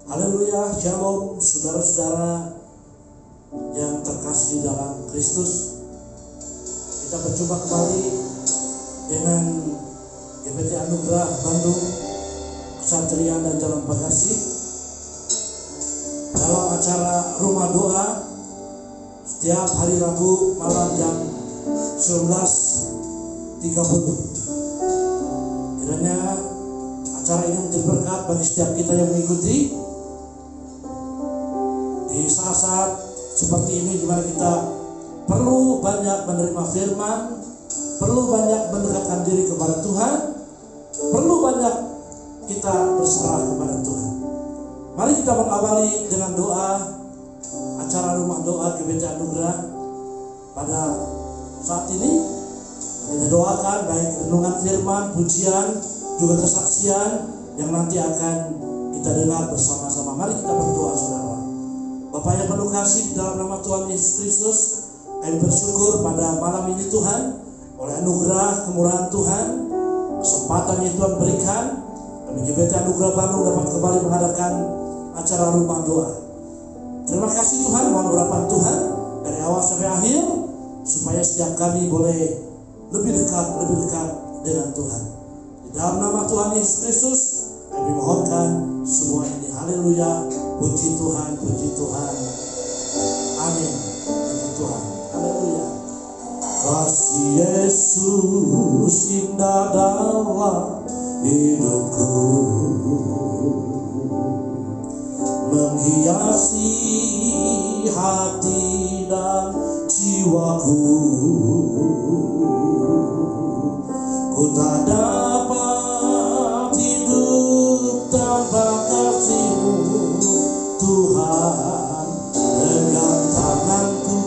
Haleluya, shalom saudara-saudara yang terkasih di dalam Kristus. Kita berjumpa kembali dengan GBT Anugerah Bandung, Ksatria dan Jalan Bekasi dalam acara Rumah Doa setiap hari Rabu malam jam 19.30. Kiranya acara ini menjadi berkat bagi setiap kita yang mengikuti di saat-saat seperti ini, di mana kita perlu banyak menerima firman, perlu banyak mendekatkan diri kepada Tuhan, perlu banyak kita berserah kepada Tuhan. Mari kita mengawali dengan doa acara Rumah Doa GBT Anugerah pada saat ini. Kita doakan baik renungan firman, pujian, juga kesaksian yang nanti akan kita dengar bersama-sama. Mari kita berdoa, saudara. Bapa yang penuh kasih, di dalam nama Tuhan Yesus Kristus, kami bersyukur pada malam ini Tuhan, oleh anugerah kemurahan Tuhan, kesempatan yang Tuhan berikan, kami GBT Anugerah Bandung dapat kembali mengadakan acara Rumah Doa. Terima kasih Tuhan, mohon urapan Tuhan dari awal sampai akhir, supaya setiap kami boleh lebih dekat dengan Tuhan. Di dalam nama Tuhan Yesus Kristus, kami mohonkan semua ini. Haleluya, puji Tuhan, puji Tuhan. Amin. Puji Tuhan. Haleluya. Kasih Yesus indah dalam hidupku, menghiasi hati dan jiwaku. Ku tak dapat hidup tanpa kasih-Mu, Tuhan. Pegang tanganku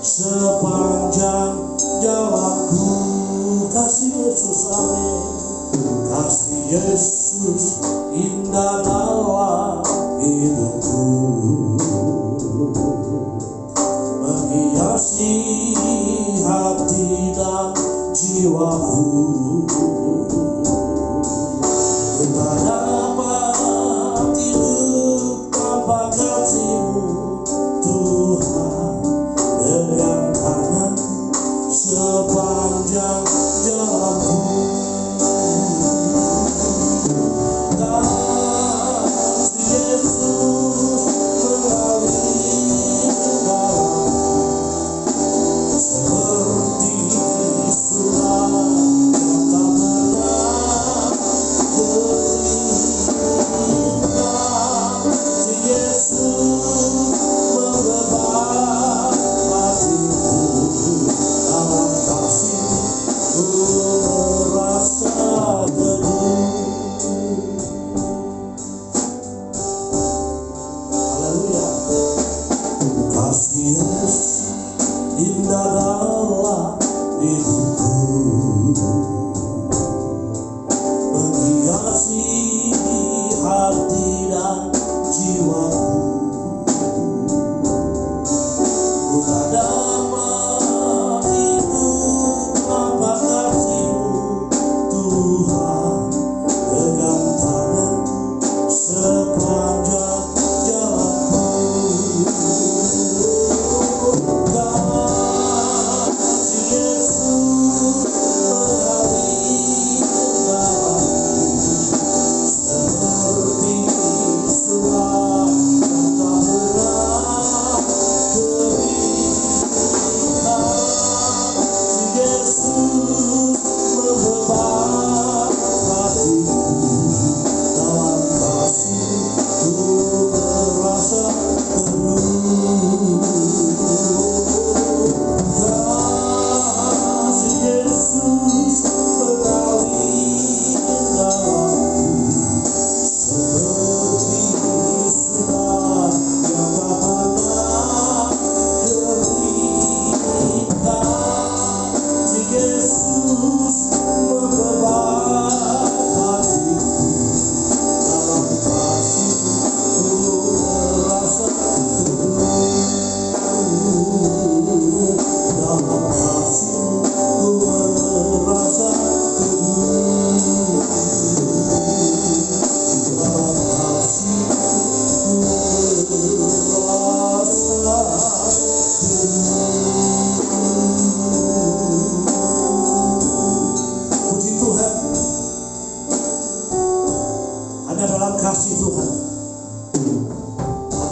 sepanjang jalanku. Kasih Yesus, amin. Kasih Yesus indah dalam hidupku, menghiasi hati dan jiwaku.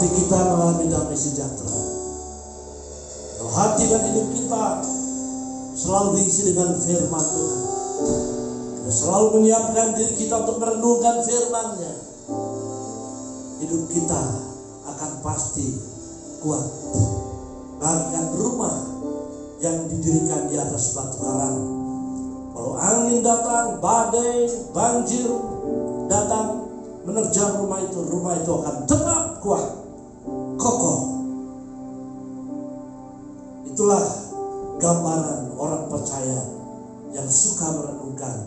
hati kita mengalami damai sejahtera. Kalau hati dan hidup kita selalu diisi dengan firman Tuhan, kita selalu menyiapkan diri kita untuk merenungkan firman-Nya, hidup kita akan pasti kuat. Bagaikan rumah yang didirikan di atas batu karang, kalau angin datang, badai, banjir datang menerjang rumah itu akan tetap kuat, kokoh. Itulah gambaran orang percaya yang suka merenungkan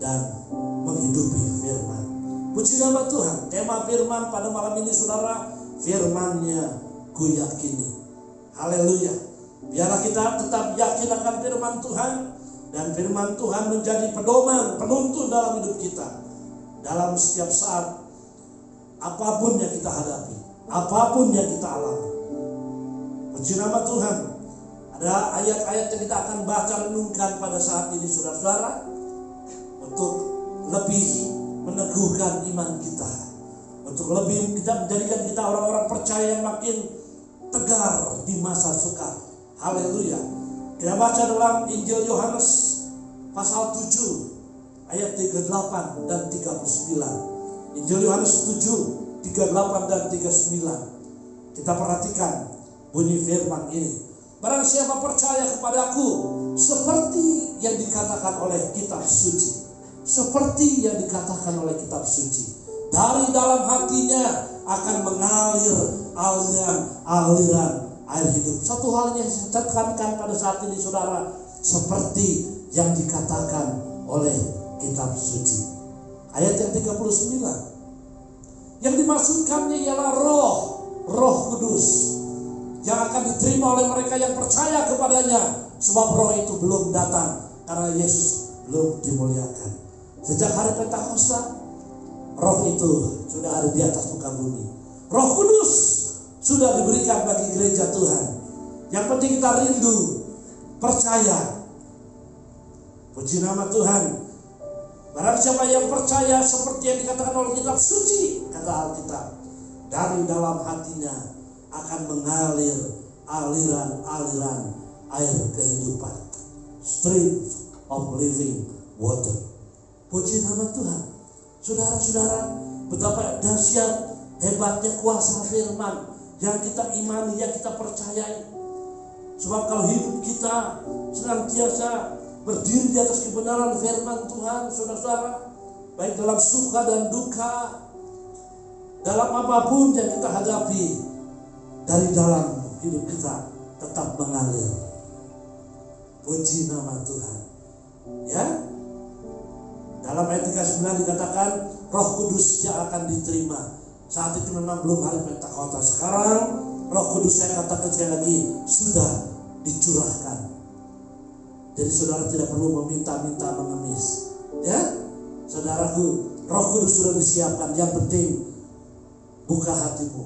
dan menghidupi firman. Puji nama Tuhan. Tema firman pada malam ini, saudara, firman-Nya ku yakini. Haleluya. Biarlah kita tetap yakin akan firman Tuhan, dan firman Tuhan menjadi pedoman, penuntun dalam hidup kita. Dalam setiap saat, apapun yang kita hadapi, apapun yang kita alami. Puji nama Tuhan. Ada ayat-ayat yang kita akan baca renungkan pada saat ini, saudara-saudara, untuk lebih meneguhkan iman kita, untuk lebih kita menjadikan kita orang-orang percaya yang makin tegar di masa sukar. Haleluya. Kita baca dalam Injil Yohanes pasal 7 ayat 38 dan 39. Injil Yohanes 7, 38 dan 39. Kita perhatikan bunyi firman ini. Barang siapa percaya kepadaku, seperti yang dikatakan oleh kitab suci, seperti yang dikatakan oleh kitab suci, dari dalam hatinya akan mengalir aliran air hidup. Satu hal yang saya tekankan pada saat ini, saudara, seperti yang dikatakan oleh kitab suci. Ayat yang 39. Yang dimaksudkannya ialah Roh Kudus yang akan diterima oleh mereka yang percaya kepadanya, sebab Roh itu belum datang karena Yesus belum dimuliakan. Sejak hari Pentakosta, Roh itu sudah ada di atas muka bumi. Roh Kudus sudah diberikan bagi gereja Tuhan. Yang penting kita rindu, percaya. Puji nama Tuhan. Barang siapa yang percaya seperti yang dikatakan oleh kitab suci, kata Alkitab, dari dalam hatinya akan mengalir aliran air kehidupan, streams of living water. Puji nama Tuhan. Saudara-saudara, betapa dahsyat, hebatnya kuasa firman yang kita imani, yang kita percayai. Sebab kalau hidup kita senantiasa berdiri di atas kebenaran firman Tuhan, saudara-saudara, baik dalam suka dan duka, dalam apapun yang kita hadapi, dari dalam hidup kita tetap mengalir. Puji nama Tuhan. Ya, dalam ayat 39 dikatakan Roh Kudus yang akan diterima. Saat itu memang belum hari Pentakosta. Sekarang Roh Kudus, saya katakan sekali lagi, sudah dicurahkan. Jadi saudara tidak perlu meminta-minta mengemis. Ya, saudaraku, Roh Kudus sudah disiapkan. Yang penting buka hatimu,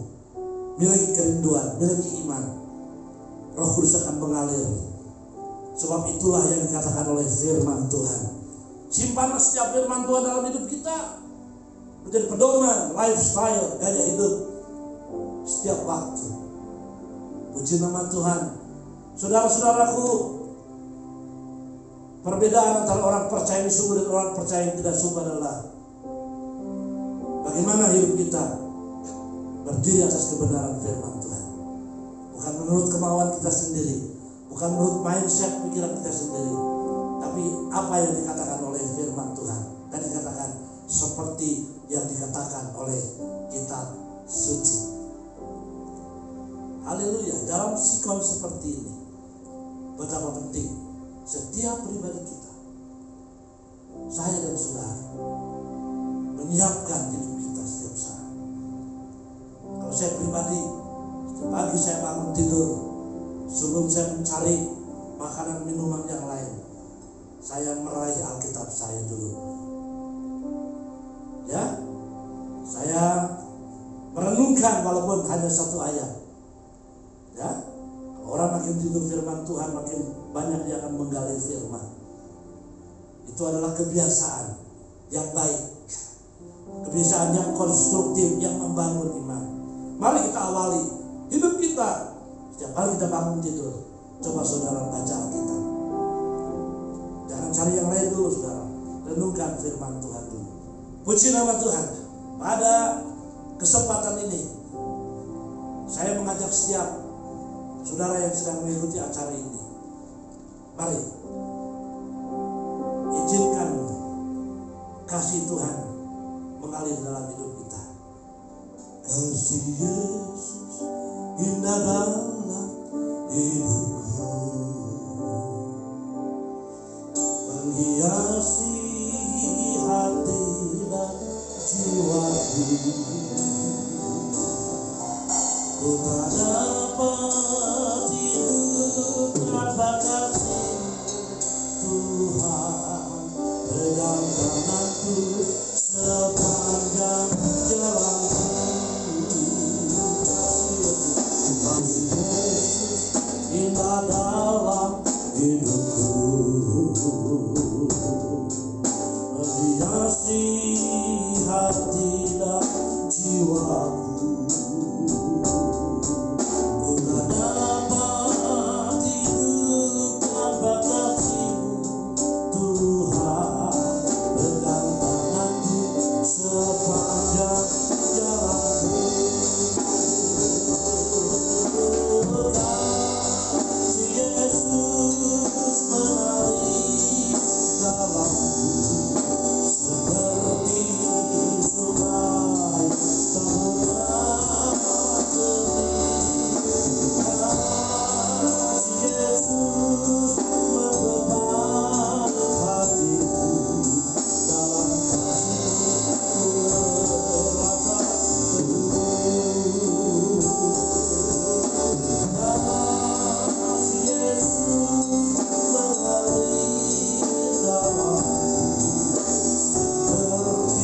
miliki kerinduan, miliki iman. Roh Kudus akan mengalir. Sebab itulah yang dikatakan oleh firman Tuhan. Simpanlah setiap firman Tuhan dalam hidup kita, menjadi pedoman, lifestyle, gaya hidup setiap waktu. Puji nama Tuhan. Saudara-saudaraku, perbedaan antara orang percaya yang sungguh dan orang percaya yang tidak sungguh adalah bagaimana hidup kita berdiri atas kebenaran firman Tuhan. Bukan menurut kemauan kita sendiri, bukan menurut mindset pikiran kita sendiri, tapi apa yang dikatakan oleh firman Tuhan. Dan dikatakan seperti yang dikatakan oleh kitab suci. Haleluya. Dalam sikon seperti ini, betapa penting setiap pribadi kita, saya dan saudara, menyiapkan hidup kita setiap saat. Kalau saya pribadi, setiap pagi saya bangun tidur, sebelum saya mencari makanan minuman yang lain, saya meraih Alkitab saya dulu. Ya, saya merenungkan walaupun hanya satu ayat. Ya, orang makin tidur firman Tuhan, makin banyak dia akan menggali firman. Itu adalah kebiasaan yang baik, kebiasaan yang konstruktif, yang membangun iman. Mari kita awali hidup kita. Setiap kali kita bangun tidur, coba saudara baca Alkitab. Jangan cari yang lain dulu, saudara. Renungkan firman Tuhan dulu. Puji nama Tuhan. Pada kesempatan ini, saya mengajak setiap saudara yang sedang mengikuti acara ini, mari izinkan kasih Tuhan mengalir dalam hidup kita. Kasih Yesus indah dalam hidupku, menghiasi hati dan jiwaku. Ku tak dapat hidup tanpa kasih Tuhan. Pegang tanganku sepanjang jalanku. Kasih Yesus indah dalam hidupku, menghiasi hati dan jiwaku. Ku tak dapat hidup tanpa kasih-Mu Tuhan. Pegang tanganku sepanjang jalanku. Kasih Yesus mengalir dalamku, seperti sungai tak kasih Yesus membebani hatiku, dalam kasih-Mu merasa teduh. Kasih Yesus mengalir dalamku, seperti sungai yang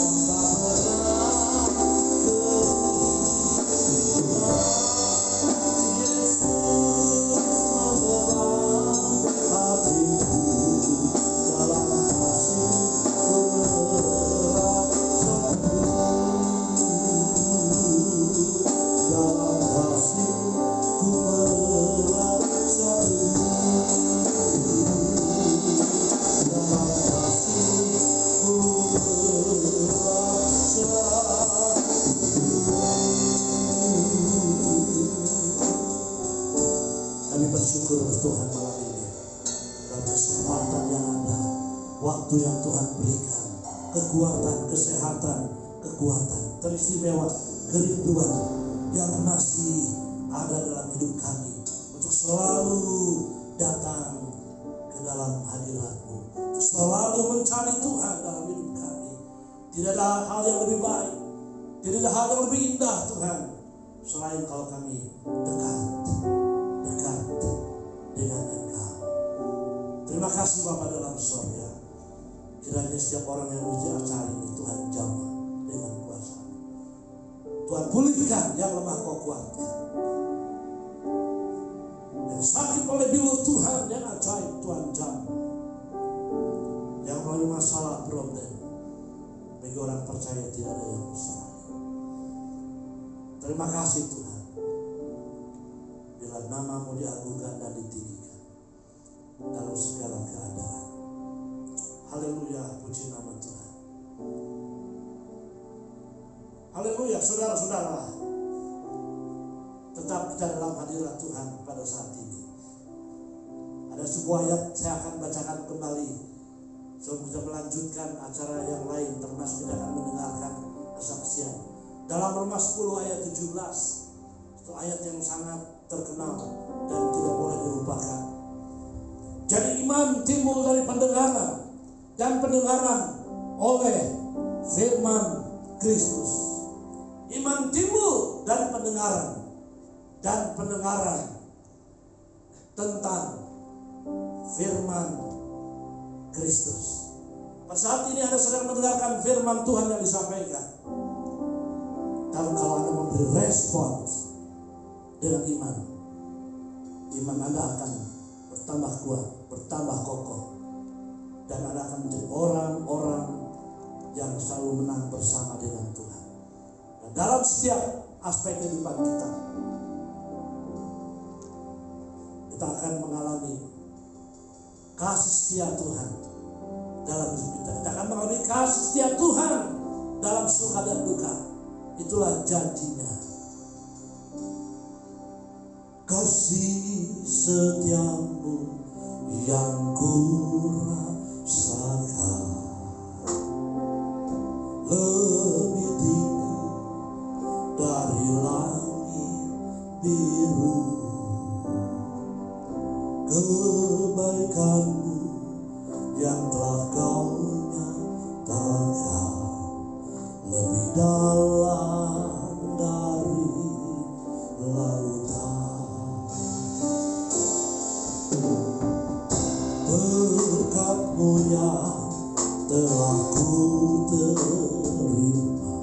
tak pernah kering. Kasih Yesus membebani hatiku, dalam kasih-Mu merasa teduh. Dalam kasih-Mu merasa teduh. Dalam kasih-Mu merasa Kami bersyukur Tuhan malam ini, dalam kesempatan yang ada, waktu yang Tuhan berikan, kekuatan, kesehatan, kekuatan teristimewa, kerinduan yang masih ada dalam hidup kami, untuk selalu datang ke dalam hadirat-Mu, untuk selalu mencari Tuhan dalam hidup kami. Tidak ada hal yang lebih baik, tidak ada hal yang lebih indah Tuhan, selain kalau kami dekat dengan Engkau. Terima kasih Bapa dalam surga. Kiranya setiap orang yang mengikuti acara ini Tuhan jamah dengan kuasa. Tuhan pulihkan yang lemah Kau kuatkan. Yang sakit oleh bilu Tuhan yang ajaib Tuhan jamah. Yang melalui masalah problem, bagi orang percaya tidak ada yang mustahil. Terima kasih Tuhan. Bila nama-Mu diagungkan dan ditinggikan dalam segala keadaan. Haleluya, puji nama Tuhan. Haleluya, saudara-saudara. Tetap kita dalam hadirat Tuhan pada saat ini. Ada sebuah ayat saya akan bacakan kembali sebelum kita melanjutkan acara yang lain, termasuk kita akan mendengarkan kesaksian. Dalam Roma 10 ayat 17, itu ayat yang sangat terkenal dan tidak boleh dilupakan. Jadi iman timbul dari pendengaran, dan pendengaran oleh firman Kristus. Iman timbul dari pendengaran, dan pendengaran tentang firman Kristus. Pada saat ini Anda sedang mendengarkan firman Tuhan yang disampaikan. Dan kalau Anda memberi respons dengan iman Anda akan bertambah kuat, bertambah kokoh, dan Anda akan menjadi orang-orang yang selalu menang bersama dengan Tuhan. dalam setiap aspek kehidupan kita. Kita akan mengalami kasih setia Tuhan dalam hidup kita. Kita akan mengalami kasih setia Tuhan dalam suka dan duka. Itulah janjinya. Kasih setiamu yang ku rasakan lebih tinggi dari langit biru. Kebaikanmu yang telah kau nyatakan lebih dalam dari lautan. Berkat-Mu yang telah ku terima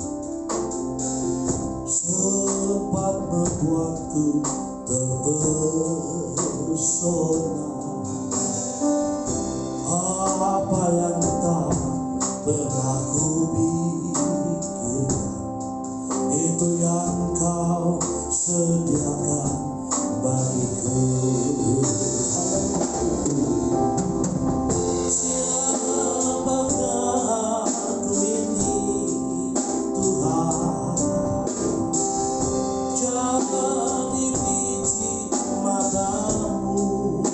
sempat membuatku terpesona. Apa yang tak pernah ku pikirkan, itu yang kau sediakan bagiku. Siapakah aku ini Tuhan? Jangan dipiji matamu.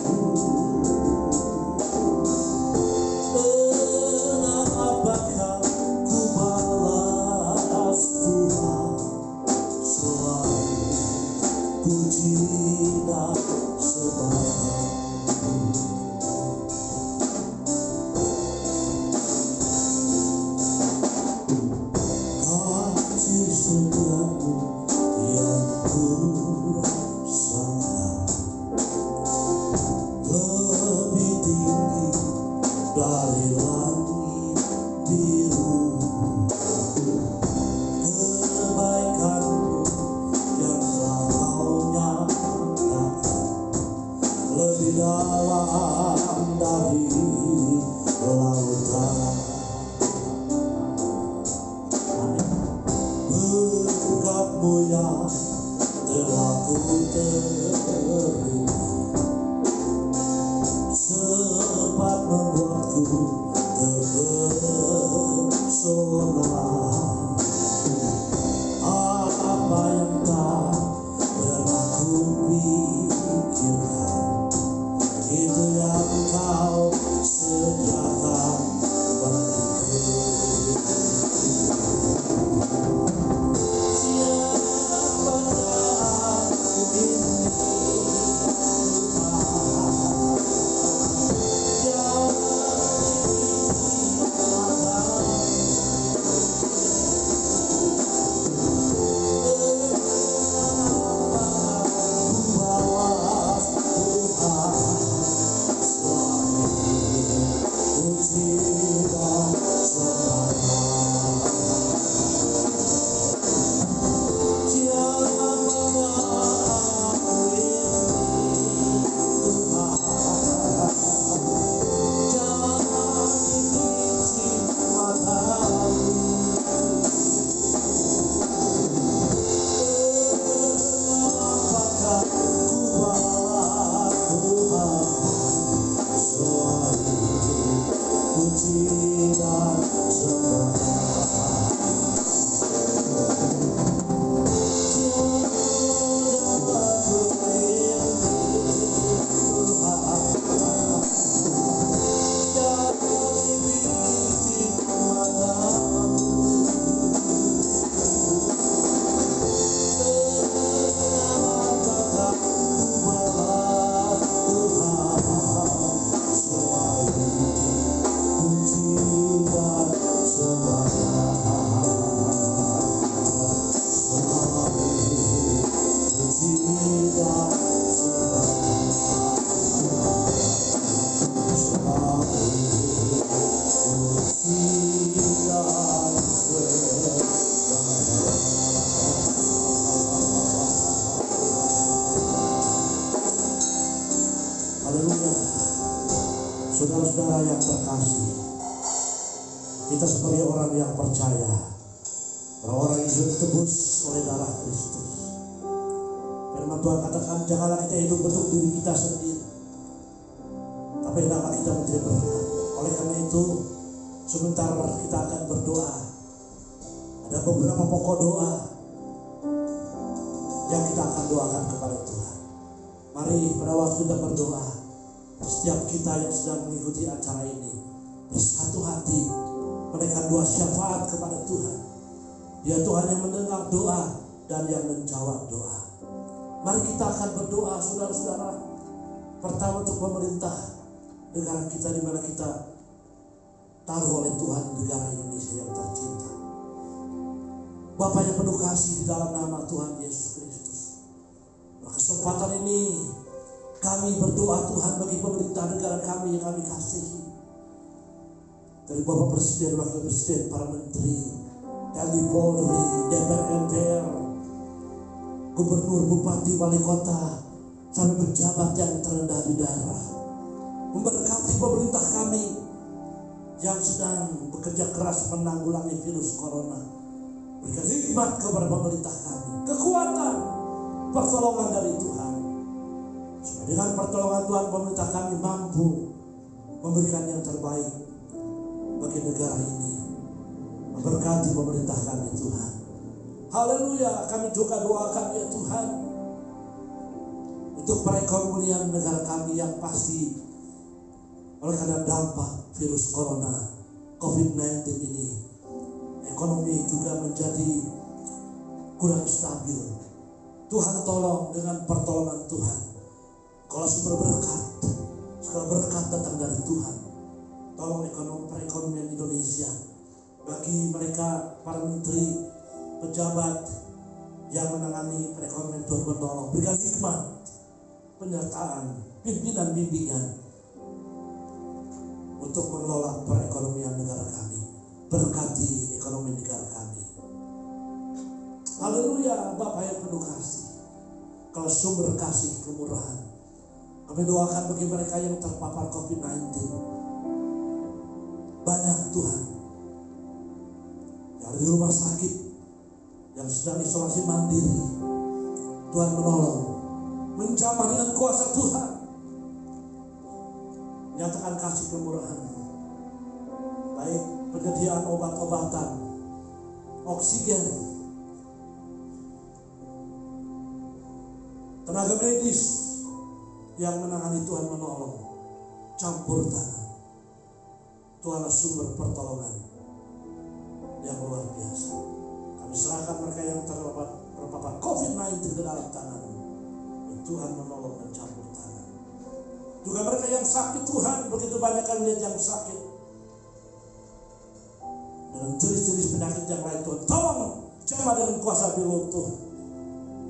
Apakah ku balas Tuhan selain puji dan sembah? Kasih setiamu yang ku rasakan lebih tinggi dari langit biru. Kebaikanmu yang telah kau nyatakan lebih dalam dari lautan. Berkat-Mu yang telah ku terima sempat membuatku terpesona. Apa yang tak pernah ku pikirkan, itu yang kau sediakan bagiku. Siapakah aku ini Tuhan? Jangan dipiji matamu. Saudara-saudara yang terkasih, kita sebagai orang yang percaya bahwa orang sudah ditebus oleh darah Kristus. Firman Tuhan katakan, janganlah kita hidup untuk diri kita sendiri, tapi hendaklah kita menjadi berkat. Oleh karena itu, sebentar kita akan berdoa. Ada beberapa pokok doa yang kita akan doakan kepada Tuhan. Mari pada waktu kita berdoa, setiap kita yang sedang mengikuti acara ini bersatu hati menaikkan doa syafaat kepada Tuhan. Dia Tuhan yang mendengar doa dan yang menjawab doa. Mari kita akan berdoa, saudara-saudara. Pertama untuk pemerintah negara kita, di mana kita taruh oleh Tuhan negara Indonesia yang tercinta. Bapa yang penuh kasih, di dalam nama Tuhan Yesus Kristus, kesempatan ini kami berdoa Tuhan bagi pemerintah negara kami yang kami kasihi. Dari Bapak Presiden, Wakil Presiden, para Menteri, TNI Polri, DPR MPR, Gubernur, Bupati, Wali Kota, sampai pejabat yang terendah di daerah. Memberkati pemerintah kami yang sedang bekerja keras menanggulangi virus corona. Berikan hikmat kepada pemerintah kami, kekuatan, pertolongan dari Tuhan. Supaya dengan pertolongan Tuhan, pemerintah kami mampu memberikan yang terbaik bagi negara ini. Memberkati pemerintah kami Tuhan. Haleluya. Kami juga doakan ya Tuhan untuk perekonomian negara kami yang pasti oleh karena dampak virus corona COVID-19 ini, ekonomi juga menjadi kurang stabil. Tuhan tolong dengan pertolongan Tuhan. Kalau sumber berkat, segala berkat datang dari Tuhan. Tolong perekonomian Indonesia, bagi mereka para menteri, pejabat yang menangani perekonomian, Tuhan menolong. Berikan hikmat, penyertaan, pimpinan bimbingan untuk mengelola perekonomian negara kami. Berkati ekonomi negara kami. Haleluya. Bapa yang penuh kasih, kalau sumber kasih kemurahan, kami doakan bagi mereka yang terpapar COVID-19. Banyak Tuhan yang di rumah sakit, yang sedang isolasi mandiri. Tuhan menolong, menjamah dengan kuasa Tuhan. Nyatakan kasih kemurahan, baik penyediaan obat-obatan, oksigen, tenaga medis yang menangani. Tuhan menolong, campur tangan. Tuhanlah sumber pertolongan yang luar biasa. Kami serahkan mereka yang terpapar COVID-19 ke dalam tangan. Tuhan menolong dan campur tangan. Juga mereka yang sakit Tuhan, begitu banyak kami lihat yang sakit dengan jenis-jenis penyakit yang lain. Tuhan tolong jamah dengan kuasa bilu Tuhan.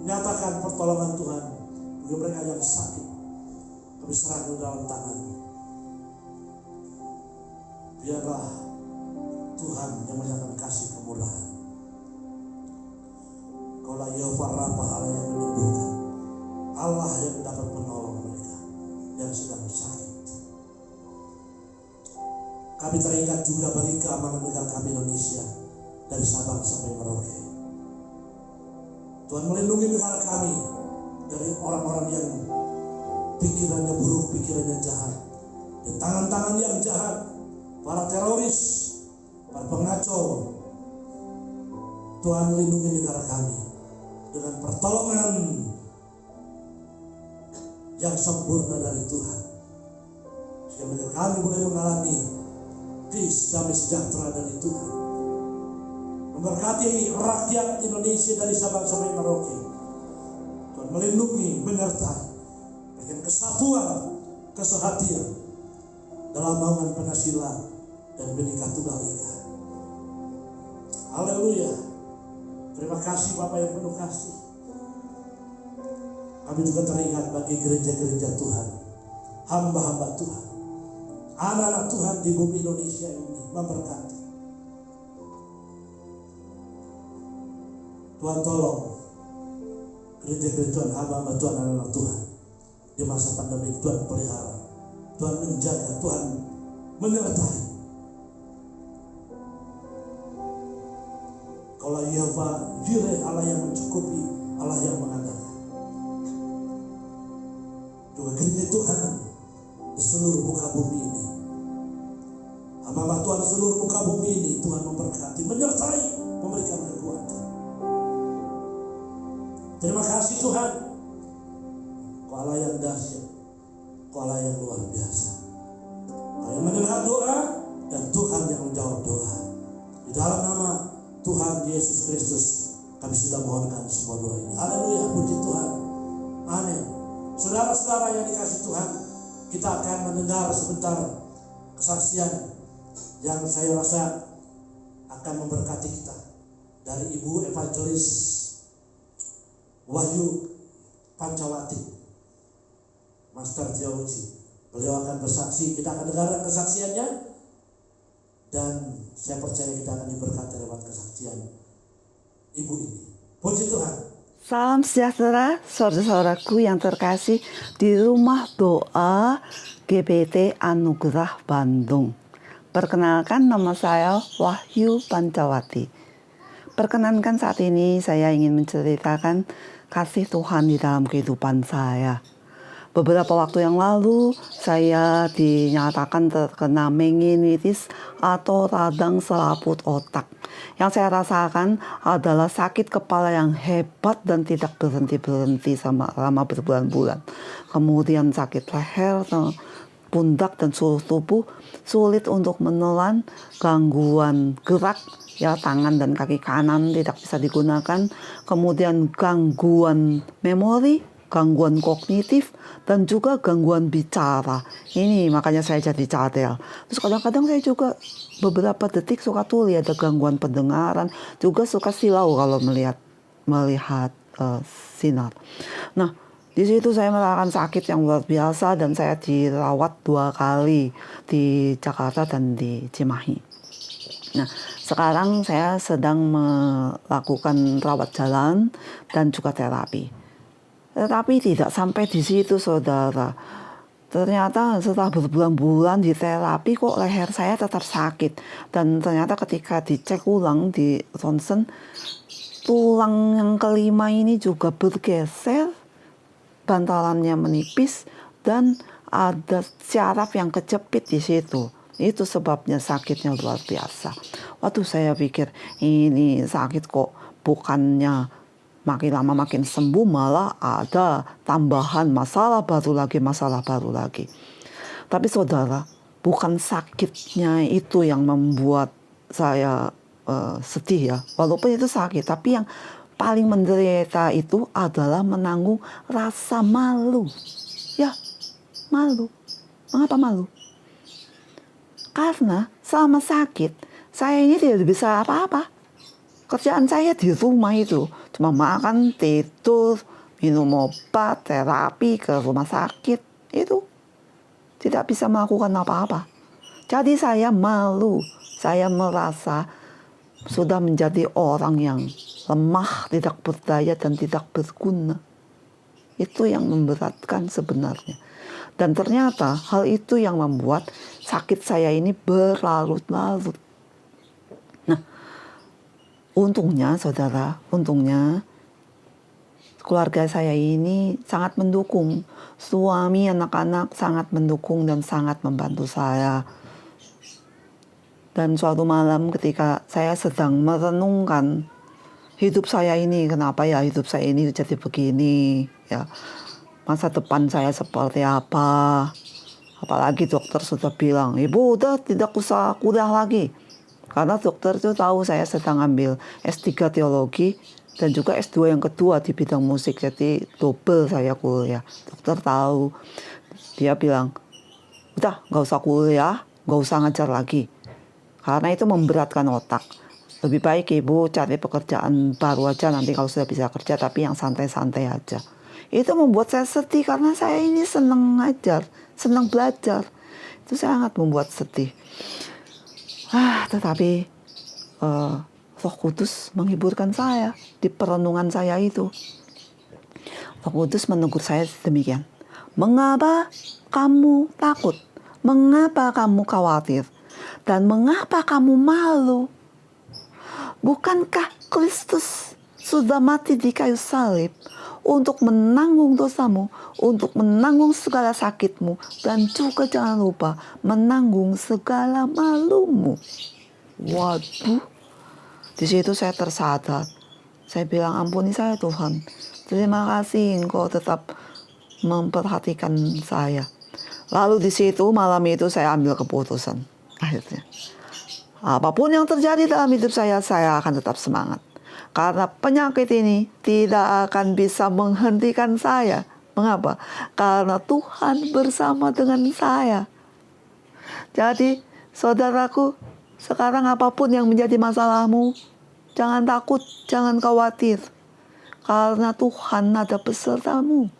Nyatakan pertolongan Tuhan bagi mereka yang sakit. Kami serahkan dalam tangan. Biarlah Tuhan yang menyatakan kasih kemurahan. Kaulah Yehova Rabbah, Allah yang menyembuhkan, Allah yang dapat menolong mereka yang sedang sakit. Kami teringat juga bagi keamanan negara kami Indonesia, dari Sabang sampai Merauke. Tuhan melindungi negara kami dari orang-orang yang pikirannya buruk, pikirannya jahat, dan tangan-tangan yang jahat, para teroris, para pengacau. Tuhan lindungi negara kami dengan pertolongan yang sempurna dari Tuhan, sehingga negara kami boleh mengalami peace, damai sejahtera dari Tuhan. Memberkati rakyat Indonesia dari Sabang sampai Merauke. Tuhan melindungi, menyertai, berikan kesatuan, kesehatian dalam bangunan Pancasila dan Bhinneka Tunggal Ika. Haleluya. Terima kasih Bapak yang penuh kasih. Kami juga teringat bagi gereja-gereja Tuhan, hamba-hamba Tuhan, anak-anak Tuhan di bumi Indonesia ini. Memberkati. Tuhan tolong gereja-gereja Tuhan, hamba-hamba Tuhan, anak-anak Tuhan di masa pandemi. Tuhan pelihara, Tuhan menjaga, Tuhan menyertai. Kalau Allah Yehova Jireh, Allah yang mencukupi, Allah yang mengandalkan. Juga kiranya Tuhan di seluruh muka bumi ini, hamba Tuhan seluruh muka bumi ini, Tuhan memberkati, menyertai, memberikan kekuatan. Terima kasih Tuhan, Kau Allah yang dahsyat, Kau Allah yang luar biasa, Kau yang mendengar doa dan Tuhan yang menjawab doa. Di dalam nama Tuhan Yesus Kristus kami sudah mohonkan semua doa ini. Haleluya, puji Tuhan. Amin. Saudara-saudara yang dikasihi Tuhan, kita akan mendengar sebentar kesaksian yang saya rasa akan memberkati kita dari Ibu Evangelis Wahyu Pancawati, Master Teologi. Beliau akan bersaksi, kita akan dengarkan kesaksiannya, dan saya percaya kita akan diberkati lewat kesaksian Ibu ini. Puji Tuhan. Salam sejahtera saudara-saudaraku yang terkasih di rumah doa GBT Anugerah Bandung. Perkenalkan, nama saya Wahyu Pancawati. Perkenankan saat ini saya ingin menceritakan kasih Tuhan di dalam kehidupan saya. Beberapa waktu yang lalu saya dinyatakan terkena meningitis atau radang selaput otak. Yang saya rasakan adalah sakit kepala yang hebat dan tidak berhenti-berhenti selama berbulan-bulan. Kemudian sakit leher, pundak dan seluruh tubuh, sulit untuk menelan, gangguan gerak, ya tangan dan kaki kanan tidak bisa digunakan, kemudian gangguan memori, gangguan kognitif, dan juga gangguan bicara. Ini makanya saya jadi cadel. Terus kadang-kadang saya juga beberapa detik suka tuli, ada gangguan pendengaran, juga suka silau kalau melihat sinar. Nah, di situ saya merasakan sakit yang luar biasa dan saya dirawat 2 kali di Jakarta dan di Cimahi. Nah, sekarang saya sedang melakukan rawat jalan dan juga terapi. Tetapi tidak sampai di situ, saudara. Ternyata setelah berbulan-bulan di terapi kok leher saya tetap sakit. Dan ternyata ketika dicek ulang di ronsen, tulang yang kelima ini juga bergeser, bantalannya menipis, dan ada syaraf yang kejepit di situ. Itu sebabnya sakitnya luar biasa. Waktu saya pikir ini sakit kok bukannya makin lama makin sembuh, malah ada tambahan masalah baru lagi. Tapi saudara, bukan sakitnya itu yang membuat saya sedih ya. Walaupun itu sakit, tapi yang paling menderita itu adalah menanggung rasa malu. Ya, malu. Mengapa malu? Karena selama sakit, saya ini tidak bisa apa-apa. Kerjaan saya di rumah itu cuma makan, tidur, minum obat, terapi, ke rumah sakit. Itu tidak bisa melakukan apa-apa. Jadi saya malu. Saya merasa sudah menjadi orang yang lemah, tidak berdaya, dan tidak berguna. Itu yang memberatkan sebenarnya. Dan ternyata hal itu yang membuat sakit saya ini berlarut-larut. Nah, untungnya saudara, keluarga saya ini sangat mendukung. Suami, anak-anak sangat mendukung dan sangat membantu saya. Dan suatu malam ketika saya sedang merenungkan hidup saya ini, kenapa ya hidup saya ini jadi begini, ya, masa depan saya seperti apa. Apalagi dokter sudah bilang, ibu udah tidak usah kuliah lagi. Karena dokter itu tahu saya sedang ambil S3 teologi dan juga S2 yang kedua di bidang musik. Jadi double saya kuliah. Dokter tahu. Dia bilang, udah gak usah kuliah, gak usah ngajar lagi. Karena itu memberatkan otak. Lebih baik ibu cari pekerjaan baru aja nanti kalau sudah bisa kerja, tapi yang santai-santai aja. Itu membuat saya sedih karena saya ini senang ngajar, senang belajar. Itu sangat membuat sedih. Tetapi Roh Kudus menghiburkan saya di perenungan saya itu. Roh Kudus menegur saya demikian. Mengapa kamu takut? Mengapa kamu khawatir? Dan mengapa kamu malu? Bukankah Kristus sudah mati di kayu salib untuk menanggung dosamu, untuk menanggung segala sakitmu, dan juga jangan lupa menanggung segala malumu. Waduh, di situ saya tersadar. Saya bilang, ampuni saya Tuhan. Terima kasih Engkau tetap memperhatikan saya. Lalu di situ malam itu saya ambil keputusan. Akhirnya, apapun yang terjadi dalam hidup saya akan tetap semangat. Karena penyakit ini tidak akan bisa menghentikan saya. Mengapa? Karena Tuhan bersama dengan saya. Jadi, saudaraku, sekarang apapun yang menjadi masalahmu, jangan takut, jangan khawatir. Karena Tuhan ada besertamu.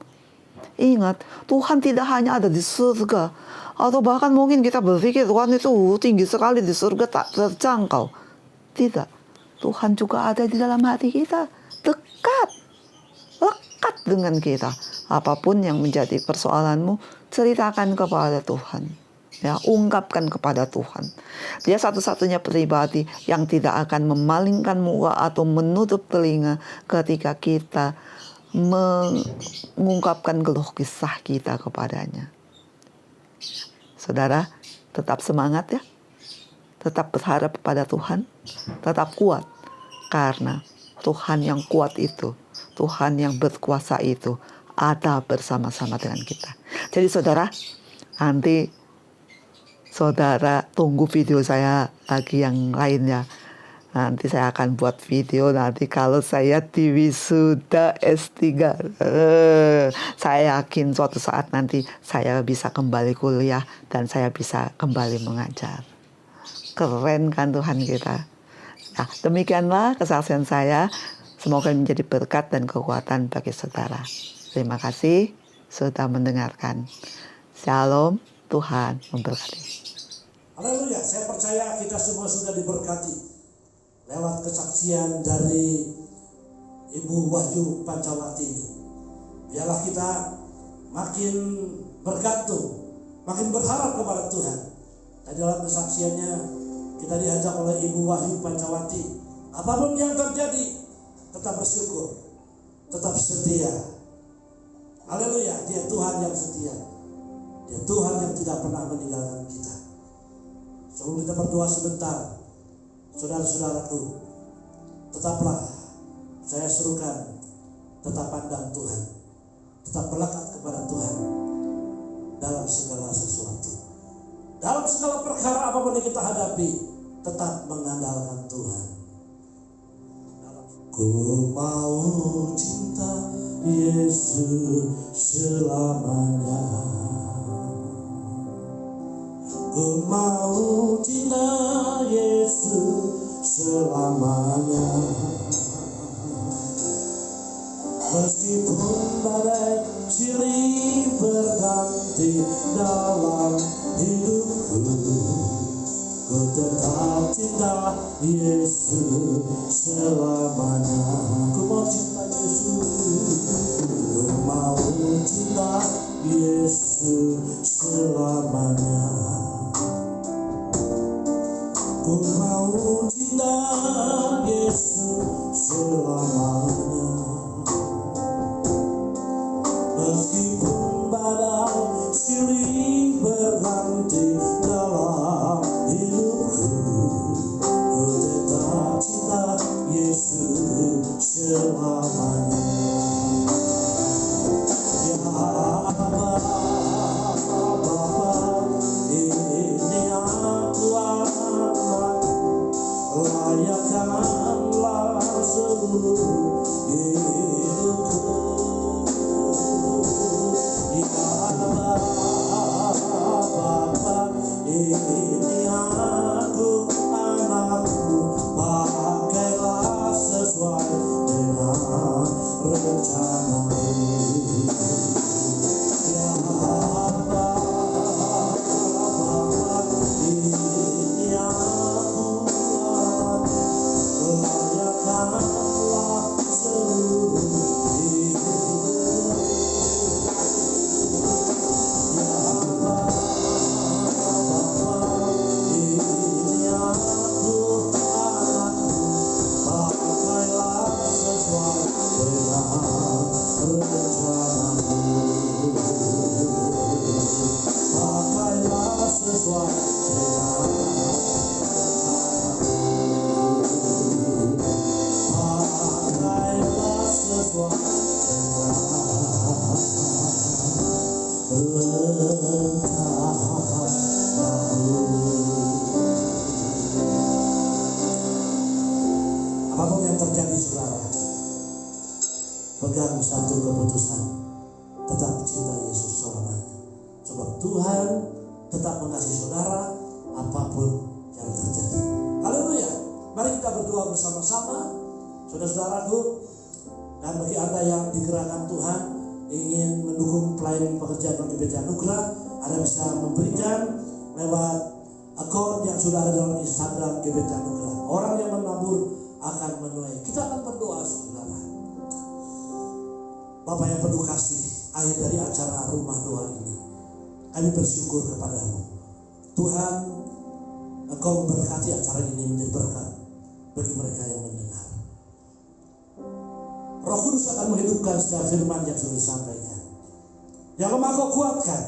Ingat, Tuhan tidak hanya ada di surga. Atau bahkan mungkin kita berpikir Tuhan itu tinggi sekali di surga tak terjangkau. Tidak. Tuhan juga ada di dalam hati kita. Dekat. Lekat dengan kita. Apapun yang menjadi persoalanmu, ceritakan kepada Tuhan. Ya, ungkapkan kepada Tuhan. Dia satu-satunya pribadi yang tidak akan memalingkan muka atau menutup telinga ketika kita mengungkapkan keluh kisah kita kepadanya. Saudara, tetap semangat ya. Tetap berharap kepada Tuhan. Tetap kuat. Karena Tuhan yang kuat itu, Tuhan yang berkuasa itu ada bersama-sama dengan kita. Jadi saudara, nanti saudara tunggu video saya lagi yang lainnya. Nanti saya akan buat video nanti kalau saya di wisuda S3. Saya yakin suatu saat nanti saya bisa kembali kuliah dan saya bisa kembali mengajar. Keren kan Tuhan kita. Nah, demikianlah kesaksian saya. Semoga menjadi berkat dan kekuatan bagi saudara. Terima kasih sudah mendengarkan. Shalom, Tuhan memberkati. Haleluya, saya percaya kita semua sudah diberkati lewat kesaksian dari Ibu Wahyu Pancawati ini. Biarlah kita makin bergantung, makin berharap kepada Tuhan. Dan dalam kesaksiannya kita diajak oleh Ibu Wahyu Pancawati, apapun yang terjadi, tetap bersyukur, tetap setia. Haleluya, Dia Tuhan yang setia. Dia Tuhan yang tidak pernah meninggalkan kita. Sebelum kita berdoa sebentar, saudara-saudaraku, tetaplah saya serukan, tetap pandang Tuhan, tetap melekat kepada Tuhan dalam segala sesuatu. Dalam segala perkara apapun yang kita hadapi, tetap mengandalkan Tuhan. Ku mau cinta Yesus selamanya. Ku mau cinta Yesus selamanya. Meskipun badai silih berganti dalam hidupku, ku tetap cinta Yesus selamanya. Ku mau cinta Yesus, ku mau cinta Yesus selamanya. Ku mau cinta Yesus selamanya. Meskipun badai silih berganti dalam hidupku, ku tetap cinta Yesus selamanya. Ya Bapa, ini aku layakkanlah seluruh hidupku. Ya Bapa, ini aku anakmu, pakailah sesuai dengan rencana-Mu. Ya Bapa, ini aku layakkanlah seluruh hidupku. Ya Bapa, ini aku anakmu, pegang satu keputusan, tetap cinta Yesus selamanya. Sebab Tuhan tetap mengasihi saudara apapun yang terjadi. Haleluya. Mari kita berdoa bersama-sama, saudara-saudaraku. Dan bagi Anda yang digerakkan Tuhan ingin mendukung pelayanan pekerjaan GBT Anugerah, Anda bisa memberikan lewat akun yang sudah ada dalam Instagram GBT Anugerah. Orang yang menabur akan menuai. Kita akan berdoa, saudara. Bapak yang penuh kasih, akhir dari acara rumah doa ini, kami bersyukur kepadamu. Tuhan, Engkau memberkati acara ini menjadi berkat bagi mereka yang mendengar. Roh Kudus akan menghidupkan setiap firman yang sudah disampaikan. Yang lemah Kau kuatkan,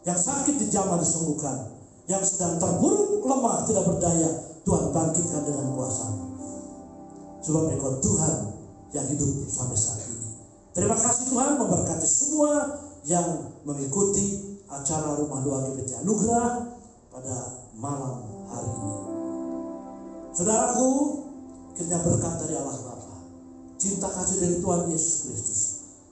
yang sakit dijamah disembuhkan, yang sedang terpuruk lemah tidak berdaya, Tuhan bangkitkan dengan kuasa-Mu. Sebab Engkau Tuhan yang hidup sampai saat ini. Terima kasih Tuhan, memberkati semua yang mengikuti acara rumah doa GBT Anugerah pada malam hari ini. Saudaraku, kiranya berkat dari Allah Bapa, cinta kasih dari Tuhan Yesus Kristus,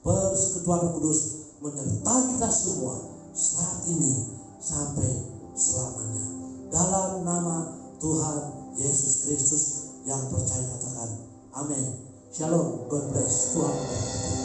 persekutuan Roh Kudus menyertai kita semua saat ini sampai selamanya. Dalam nama Tuhan Yesus Kristus yang percaya katakan amin. Shalom, God bless, Tuhan memberkati.